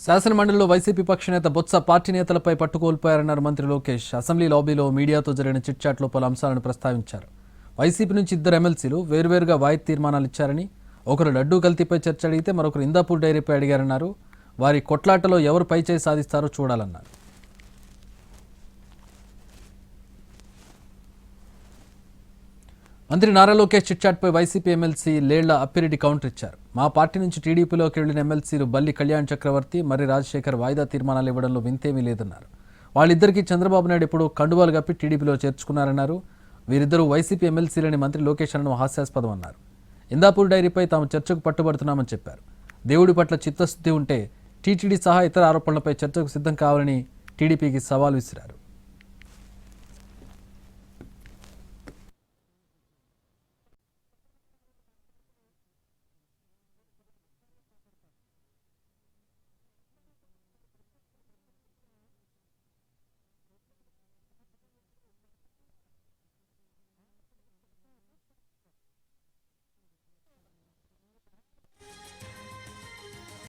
శాసనమండలిలో YCP పక్ష నేత Botsa party నేతలపై పట్టుకోల్పోయారన్నారు మంత్రి లోకేష్. అసెంబ్లీ లాబీలో మీడియాతో జరిగిన చిట్చాట్లో పలు అంశాలను ప్రస్తావించారు. వైసీపీ నుంచి ఇద్దరు ఎమ్మెల్సీలు వేర్వేరుగా వాయిదా తీర్మానాలు ఇచ్చారని, ఒకరు లడ్డూ కల్తీపై చర్చ అడిగితే మరొకరు ఇందాపూర్ డైరీపై అడిగారన్నారు. వారి కొట్లాటలో ఎవరు పైచేయి సాధిస్తారో చూడాలన్నారు. మంత్రి నారా లోకేష్ చిట్చాట్పై YCP MLC Lella Appireddy counter ఇచ్చారు. మా పార్టీ నుంచి టీడీపీలోకి వెళ్లిన ఎమ్మెల్సీలు బల్లి కళ్యాణ్ చక్రవర్తి, మర్రి రాజశేఖర్ వాయిదా తీర్మానాలు ఇవ్వడంలో వింతేమీ లేదన్నారు. వాళ్ళిద్దరికీ చంద్రబాబు నాయుడు ఎప్పుడు కండువాలు కప్పి టీడీపీలో చేర్చుకున్నారన్నారు. వీరిద్దరూ వైసీపీ ఎమ్మెల్సీలని మంత్రి లోకేష్ అనడం హాస్యాస్పదం అన్నారు. ఇందాపూర్ డైరీపై తాము చర్చకు పట్టుబడుతున్నామని చెప్పారు. దేవుడి పట్ల చిత్తశుద్ధి ఉంటే టీటీడీ సహా ఇతర ఆరోపణలపై చర్చకు సిద్ధం కావాలని టీడీపీకి సవాల్ విసిరారు.